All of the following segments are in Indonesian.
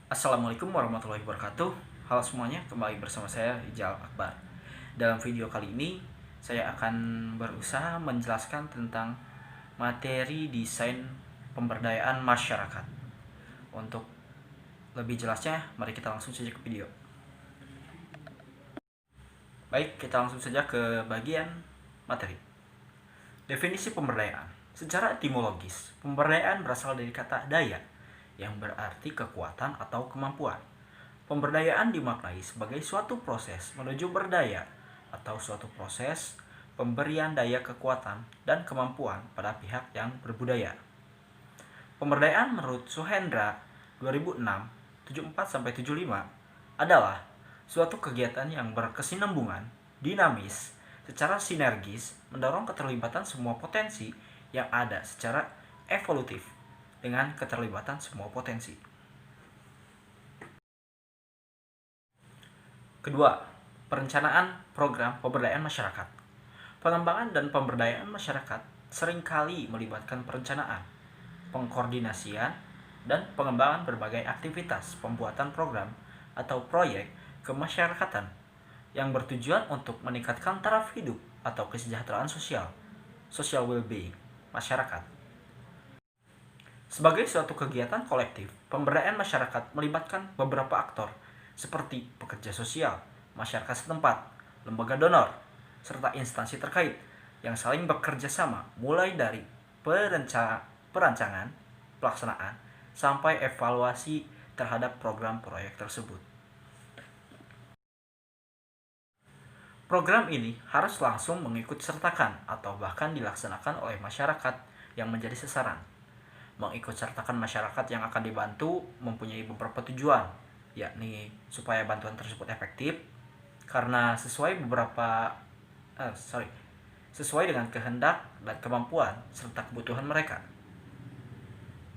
Assalamualaikum warahmatullahi wabarakatuh. Halo semuanya, kembali bersama saya Rijal Akbar. Dalam video kali ini, saya akan berusaha menjelaskan tentang materi desain pemberdayaan masyarakat. Untuk lebih jelasnya, mari kita langsung saja ke video. Baik, kita langsung saja ke bagian materi. Definisi pemberdayaan. Secara etimologis, pemberdayaan berasal dari kata daya, yang berarti kekuatan atau kemampuan. Pemberdayaan dimaknai sebagai suatu proses menuju berdaya atau suatu proses pemberian daya kekuatan dan kemampuan pada pihak yang berbudaya. Pemberdayaan menurut Suhendra 2006 74-75 adalah suatu kegiatan yang berkesinambungan, dinamis, secara sinergis, mendorong keterlibatan semua potensi yang ada secara evolutif dengan keterlibatan semua potensi. Kedua, perencanaan program pemberdayaan masyarakat. Pengembangan dan pemberdayaan masyarakat seringkali melibatkan perencanaan, pengkoordinasian, dan pengembangan berbagai aktivitas pembuatan program atau proyek kemasyarakatan yang bertujuan untuk meningkatkan taraf hidup atau kesejahteraan sosial, social well-being, masyarakat. Sebagai suatu kegiatan kolektif, pemberdayaan masyarakat melibatkan beberapa aktor seperti pekerja sosial, masyarakat setempat, lembaga donor, serta instansi terkait yang saling bekerja sama mulai dari perancangan, pelaksanaan, sampai evaluasi terhadap program proyek tersebut. Program ini harus langsung mengikut sertakan atau bahkan dilaksanakan oleh masyarakat yang menjadi sasaran. Mengikut sertakan masyarakat yang akan dibantu mempunyai beberapa tujuan, yakni supaya bantuan tersebut efektif karena sesuai dengan kehendak dan kemampuan serta kebutuhan mereka.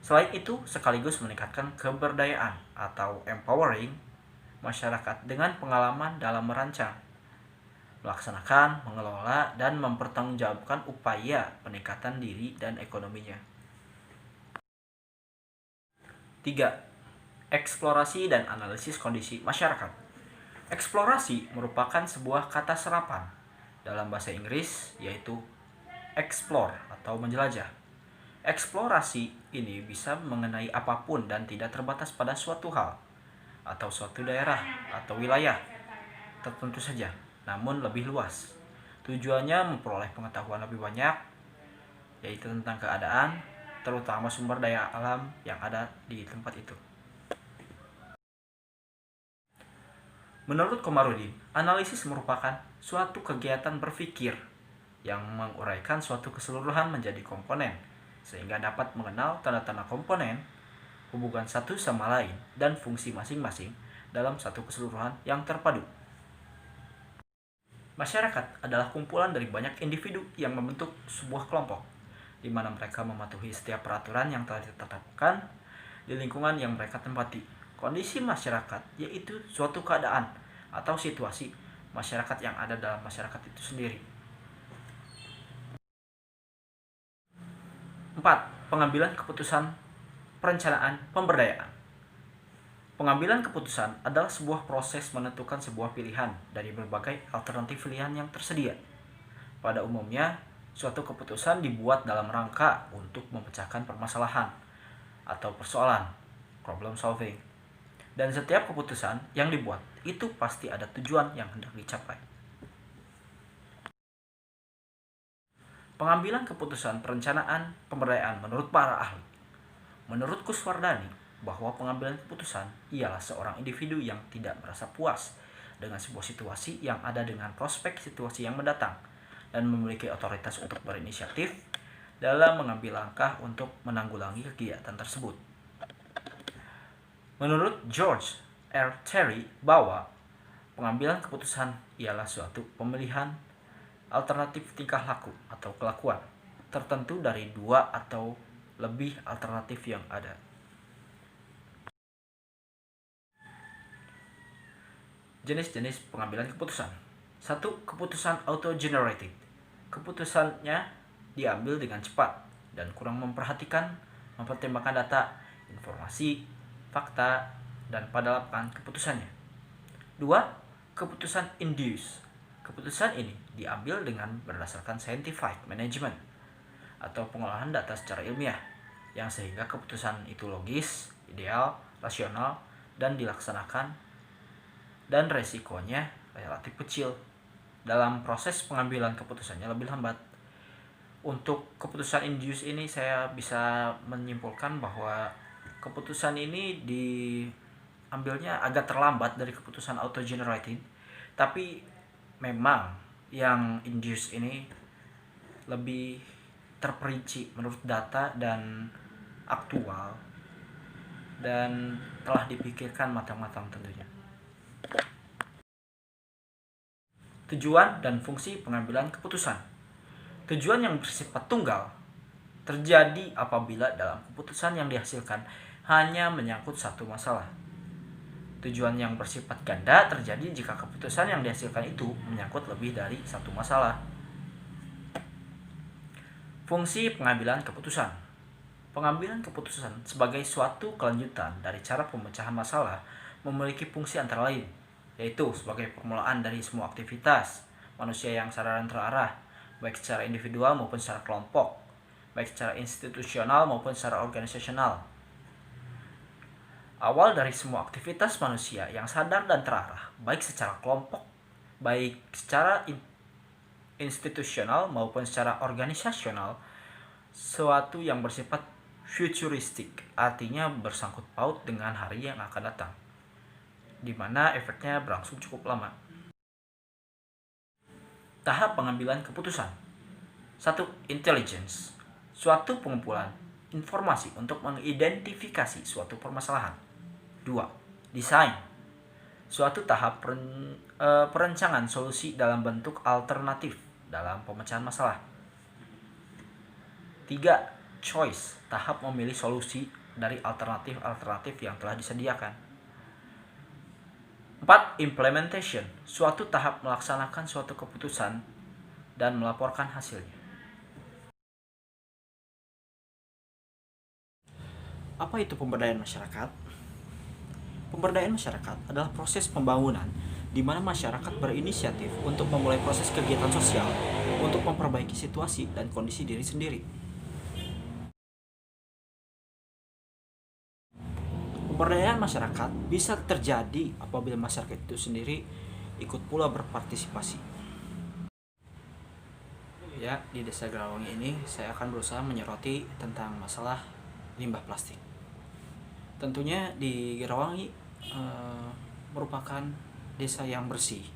Selain itu, sekaligus meningkatkan keberdayaan atau empowering masyarakat dengan pengalaman dalam merancang, melaksanakan, mengelola, dan mempertanggungjawabkan upaya peningkatan diri dan ekonominya. 3. Eksplorasi dan analisis kondisi masyarakat. Eksplorasi merupakan sebuah kata serapan dalam bahasa Inggris, yaitu explore atau menjelajah. Eksplorasi ini bisa mengenai apapun dan tidak terbatas pada suatu hal atau suatu daerah atau wilayah tertentu saja, namun lebih luas. Tujuannya memperoleh pengetahuan lebih banyak, yaitu tentang keadaan, terutama sumber daya alam yang ada di tempat itu. Menurut Komarudin, analisis merupakan suatu kegiatan berpikir yang menguraikan suatu keseluruhan menjadi komponen, sehingga dapat mengenal tanda-tanda komponen, hubungan satu sama lain, dan fungsi masing-masing dalam satu keseluruhan yang terpadu. Masyarakat adalah kumpulan dari banyak individu yang membentuk sebuah kelompok, di mana mereka mematuhi setiap peraturan yang telah ditetapkan di lingkungan yang mereka tempati. Kondisi masyarakat yaitu suatu keadaan atau situasi masyarakat yang ada dalam masyarakat itu sendiri. 4. Pengambilan keputusan perencanaan pemberdayaan. Pengambilan keputusan adalah sebuah proses menentukan sebuah pilihan dari berbagai alternatif pilihan yang tersedia. Pada umumnya, suatu keputusan dibuat dalam rangka untuk memecahkan permasalahan atau persoalan, problem solving. Dan setiap keputusan yang dibuat itu pasti ada tujuan yang hendak dicapai. Pengambilan keputusan perencanaan pemberdayaan menurut para ahli. Menurut Kuswardani, bahwa pengambilan keputusan ialah seorang individu yang tidak merasa puas dengan sebuah situasi yang ada dengan prospek situasi yang mendatang dan memiliki otoritas untuk berinisiatif dalam mengambil langkah untuk menanggulangi kegiatan tersebut. Menurut George R. Terry bahwa pengambilan keputusan ialah suatu pemilihan alternatif tingkah laku atau kelakuan tertentu dari dua atau lebih alternatif yang ada. Jenis-jenis pengambilan keputusan. 1. Keputusan auto-generated. Keputusannya diambil dengan cepat dan kurang memperhatimbangkan data, informasi, fakta, dan pada lapangan keputusannya. 2. Keputusan induce. Keputusan ini diambil dengan berdasarkan scientific management atau pengolahan data secara ilmiah, yang sehingga keputusan itu logis, ideal, rasional, dan dilaksanakan, dan resikonya relatif kecil. Dalam proses pengambilan keputusannya lebih lambat. Untuk keputusan induce ini saya bisa menyimpulkan bahwa keputusan ini diambilnya agak terlambat dari keputusan auto-generated, tapi memang yang induce ini lebih terperinci menurut data dan aktual dan telah dipikirkan matang-matang tentunya. Tujuan dan fungsi pengambilan keputusan. Tujuan yang bersifat tunggal terjadi apabila dalam keputusan yang dihasilkan hanya menyangkut satu masalah. Tujuan yang bersifat ganda terjadi jika keputusan yang dihasilkan itu menyangkut lebih dari satu masalah. Fungsi pengambilan keputusan. Pengambilan keputusan sebagai suatu kelanjutan dari cara pemecahan masalah memiliki fungsi antara lain, yaitu sebagai permulaan dari semua aktivitas manusia yang sadar dan terarah, baik secara individual maupun secara kelompok, baik secara institusional maupun secara organisasional. Awal dari semua aktivitas manusia yang sadar dan terarah, baik secara kelompok, baik secara institusional maupun secara organisasional, suatu yang bersifat futuristik, artinya bersangkut paut dengan hari yang akan datang, di mana efeknya berlangsung cukup lama. Tahap pengambilan keputusan. 1. Intelligence. Suatu pengumpulan informasi untuk mengidentifikasi suatu permasalahan. 2. Design. Suatu tahap perencanaan solusi dalam bentuk alternatif dalam pemecahan masalah. 3. Choice. Tahap memilih solusi dari alternatif-alternatif yang telah disediakan. 4. Implementation. Suatu tahap melaksanakan suatu keputusan dan melaporkan hasilnya. Apa itu pemberdayaan masyarakat? Pemberdayaan masyarakat adalah proses pembangunan di mana masyarakat berinisiatif untuk memulai proses kegiatan sosial untuk memperbaiki situasi dan kondisi diri sendiri. Pemberdayaan masyarakat bisa terjadi apabila masyarakat itu sendiri ikut pula berpartisipasi. Ya, di Desa Garawangi ini saya akan berusaha menyoroti tentang masalah limbah plastik. Tentunya di Garawangi merupakan desa yang bersih,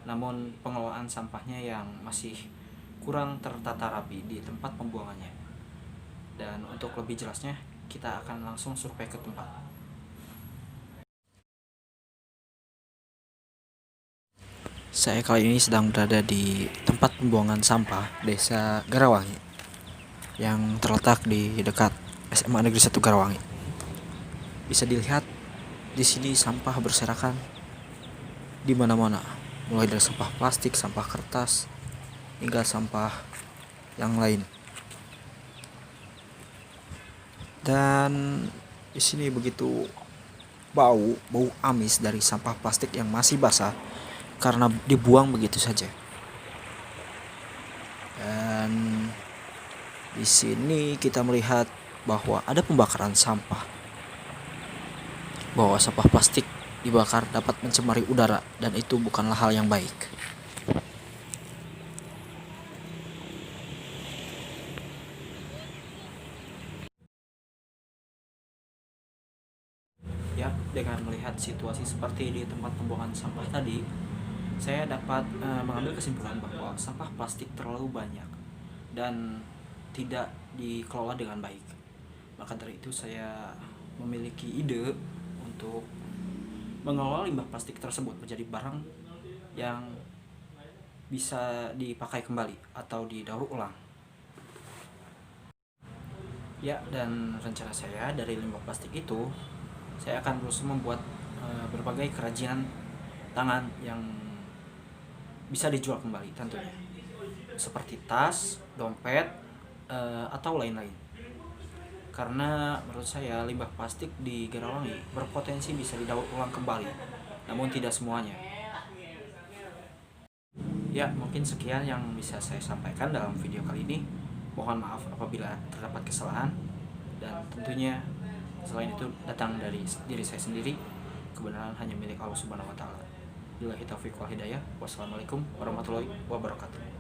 namun pengelolaan sampahnya yang masih kurang tertata rapi di tempat pembuangannya. Dan untuk lebih jelasnya, kita akan langsung survei ke tempat. Saya kali ini sedang berada di tempat pembuangan sampah Desa Garawangi yang terletak di dekat SMA Negeri 1 Garawangi. Bisa dilihat di sini sampah berserakan di mana-mana, mulai dari sampah plastik, sampah kertas, hingga sampah yang lain. Dan di sini begitu bau amis dari sampah plastik yang masih basah karena dibuang begitu saja. Dan di sini kita melihat bahwa ada pembakaran sampah. Bahwa sampah plastik dibakar dapat mencemari udara dan itu bukanlah hal yang baik. Ya, dengan melihat situasi seperti di tempat pembuangan sampah tadi, saya dapat mengambil kesimpulan bahwa sampah plastik terlalu banyak dan tidak dikelola dengan baik. Maka dari itu saya memiliki ide untuk mengelola limbah plastik tersebut menjadi barang yang bisa dipakai kembali atau didaur ulang. Ya, dan rencana saya dari limbah plastik itu, saya akan berusaha membuat berbagai kerajinan tangan yang bisa dijual kembali tentunya, seperti tas, dompet, atau lain-lain. Karena menurut saya limbah plastik di Garawangi berpotensi bisa didaur ulang kembali, namun tidak semuanya. Ya, mungkin sekian yang bisa saya sampaikan dalam video kali ini. Mohon maaf apabila terdapat kesalahan, dan tentunya selain itu datang dari diri saya sendiri. Kebenaran hanya milik Allah Subhanahu wa taala. Billahi taufiq wal hidayah. Wassalamualaikum warahmatullahi wabarakatuh.